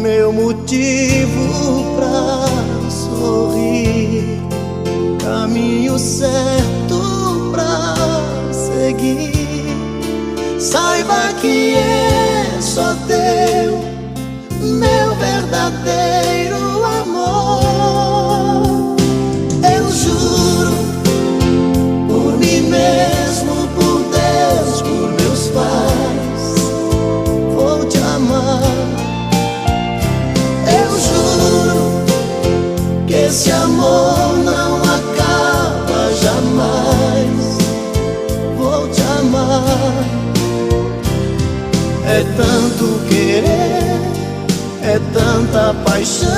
meu motivo pra sorrir, caminho certo pra seguir. Saiba que é só teu, meu verdadeiro amor. Eu juro por mim mesmo, por Deus, por meus pais, vou te amar. Eu juro que esse amor não acaba jamais, vou te amar. É tanto querer, é tanta paixão,